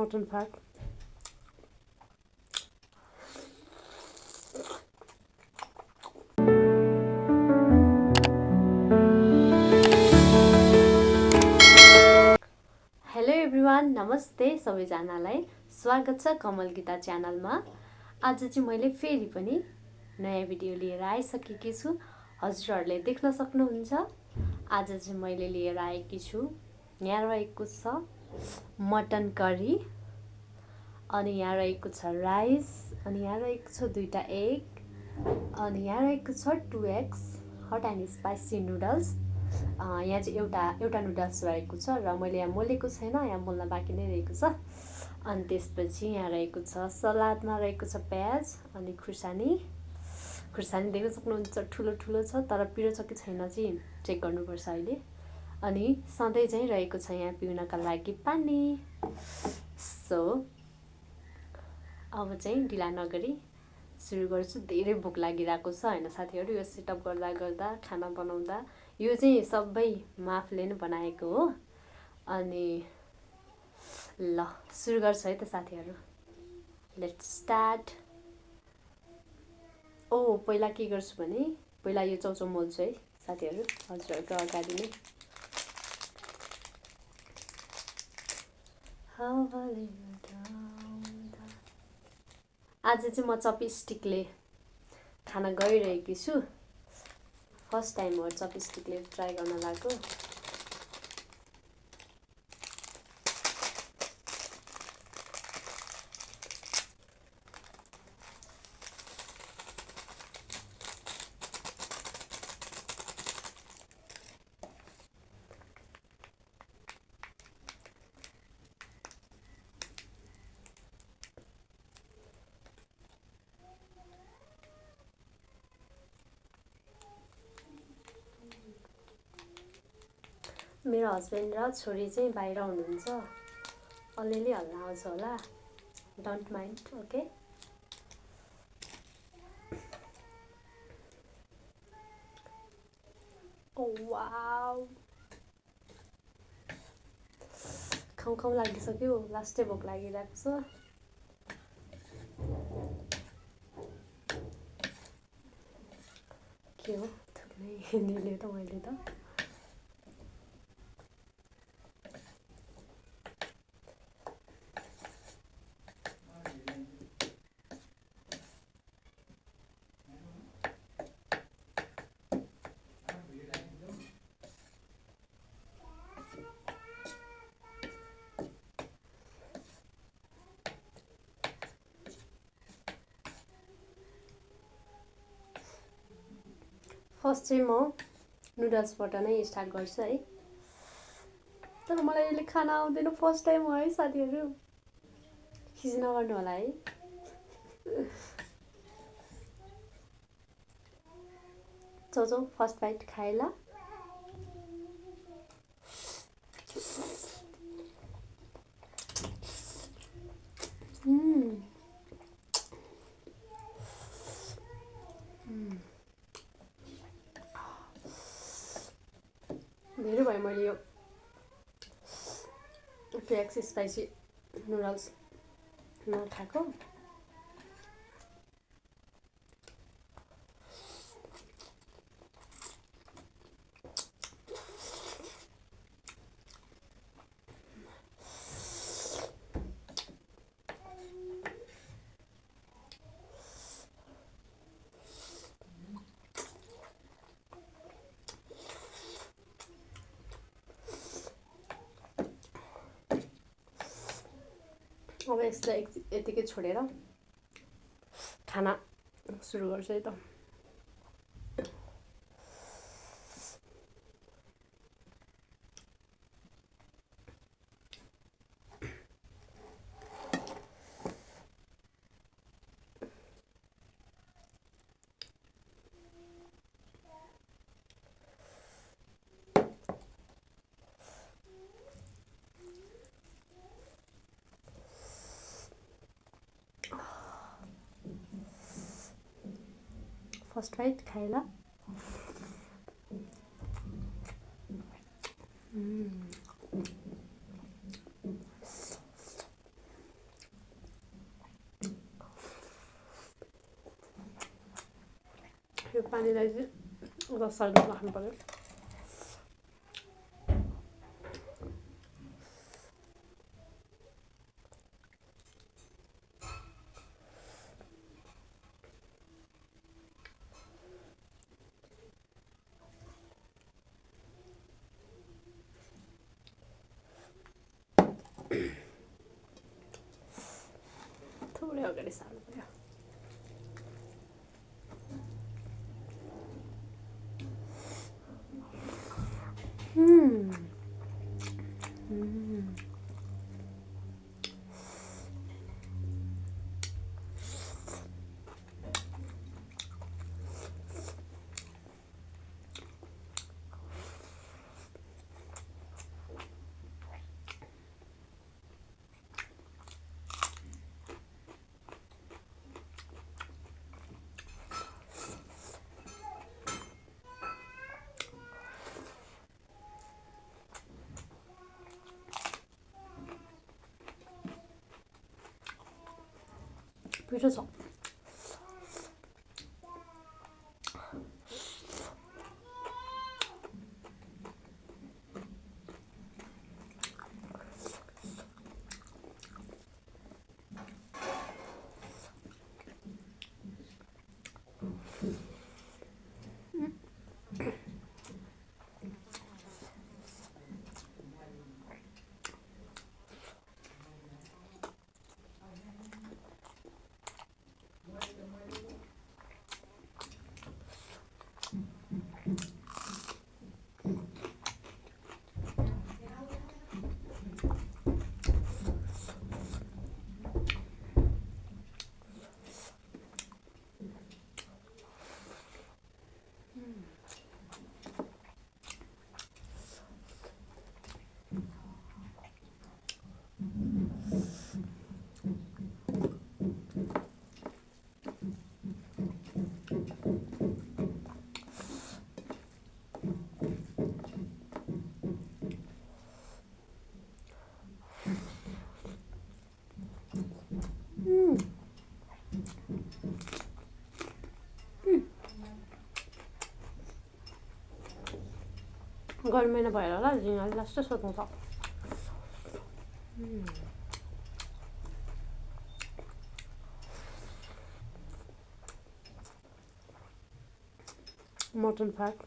Mutton भात। Hello everyone, नमस्ते सबैजनालाई। स्वागत छ कमल गीता च्यानलमा। आज चाहिँ मैले फेरि पनि नयाँ भिडियो लिएर आइसकेकी छु। हजुरहरूले देख्न सक्नुहुन्छ। आज चाहिँ मैले लिएर आएकी छु, यहाँ रहेको छ मटन करी, अनि यहाँ रहेको छ राइस, अनि यहाँ रहेको छ 2टा एग, अनि यहाँ रहेको छ 2x हट एन्ड स्पाइसी नुडल्स। यहाँ चाहिँ एउटा नुडल्स रहेको छ र मैले यहाँ मोलेको छैन, यहाँ मोल्न बाँकी नै रहेको छ। अनि त्यसपछि यहाँ रहेको छ सलादमा रहेको छ प्याज अनि खुर्सानी देख्न सक्नुहुन्छ, ठुलो ठुलो छ, तर पिरो छ कि छैन चाहिँ चेक गर्नुपर्छ अहिले। अनि सधैँ चाहिँ रहेको छ यहाँ पिउनका लागि पानी। सो अब चाहिँ ढिला नगरी सुरु गर्छु। धेरै भोक लागिरहेको छ होइन साथीहरू, यो सेटअप गर्दा गर्दा खाना बनाउँदा। यो चाहिँ सबै म आफूले नै बनाएको हो। अनि ल सुरु गर्छु है त साथीहरू, लेट्स स्टार्ट। पहिला के गर्छु भने पहिला यो चाउचाउ मोल्छु है साथीहरू, हजुरहरूको अगाडि नै। आज चाहिँ म चपस्टिकले खाना गरिरहेकी छु। फर्स्ट टाइम हो चपस्टिकले ट्राई गर्न लागेको। मेरो हस्बेन्ड र छोरी चाहिँ बाहिर हुनुहुन्छ, अलिअलि हल्ला आउँछ होला, डोन्ट माइन्ड, ओके। वाउ, खाउँ लागिसक्यो, लास्टै भोक लागिरहेको छ। के हो थुक्नै निले त मैले त। फर्स्ट चाहिँ म नुडल्सबाट नै स्टार्ट गर्छु है, तर मलाई अहिले खाना आउँदैन, फर्स्ट टाइम हो है साथीहरू, खिच नगर्नु होला है। चाउचाउ फर्स्ट बाइट खाएला। धेरै भयो मैले यो 2x स्पाइसी नुडल्स नखाएको। अब यसलाई यतिकै छोडेर खाना सुरु गर्छु है त। फर्स्ट बाइट खाएला। यो पानीलाई चाहिँ रसाइलो राख्नु पर्यो। थोरै अगाडि सार्नु पर्यो। पिठो छ। गर्मी महिना भएर होला झिँगाले लास्टै सोध्नु छ। मटन फ्याट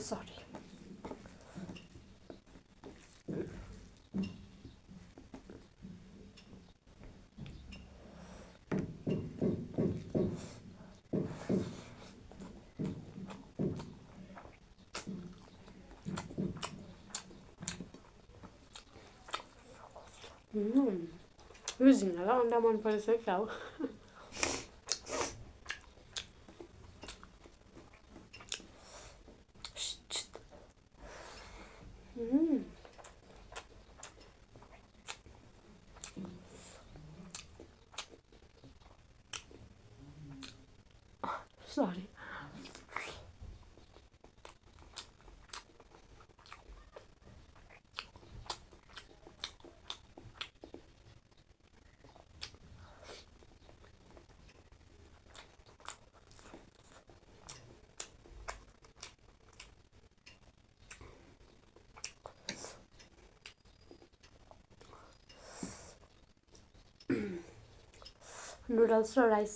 सरी। यो झिँगालाई अन्डा मन परेछ क्या हो। सरी। नुडल्स र राइस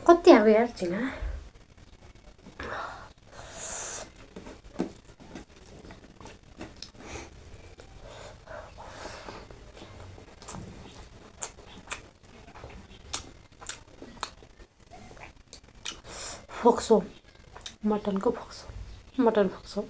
कति आएको यार झिँगा फोक्सो मटनको फोक्सो मटन फोक्सो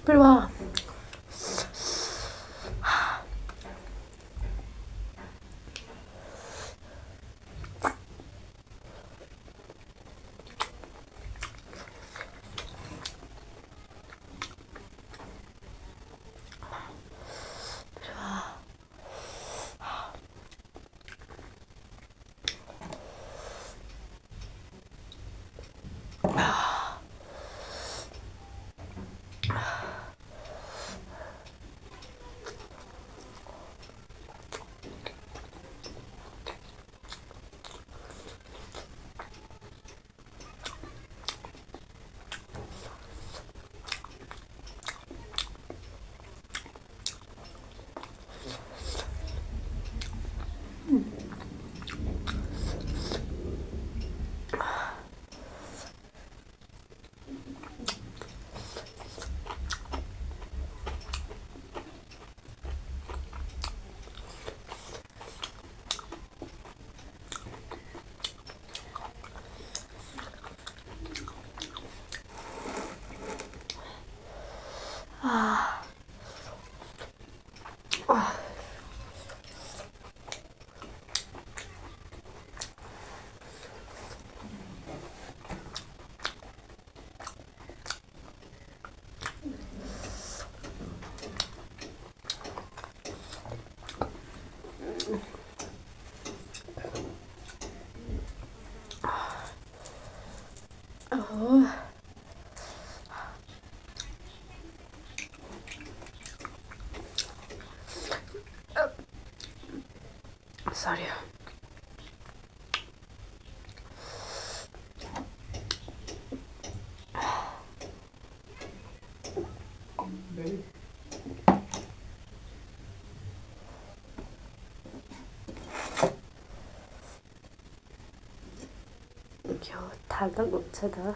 Pero Sorry. घिउ थाल्दा हुन्छ त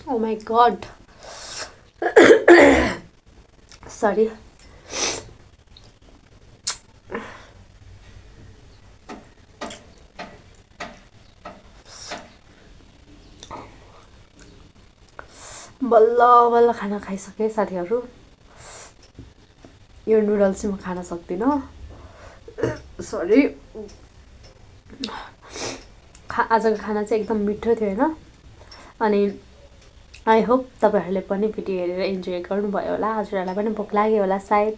Oh my god. Sorry. बल्ल बल्ल खाना खाइसकेँ साथीहरू। यो नुडल्स चाहिँ म खान सक्दिनँ, सरी। आजको खाना चाहिँ एकदम मिठो थियो होइन। अनि आई होप तपाईँहरूले पनि भिडियो हेरेर इन्जोय गर्नुभयो होला। हजुरहरूलाई पनि भोक लाग्यो होला सायद।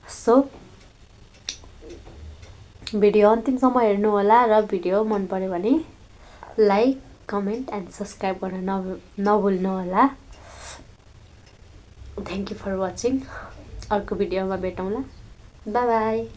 सो भिडियो अन्तिमसम्म हेर्नु होला र भिडियो मन पर्यो भने लाइक, कमेन्ट एन्ड सब्सक्राइब गर्न नभुल्नु होला। Thank you for watching. अर्को भिडियोमा भेटौँला। By by.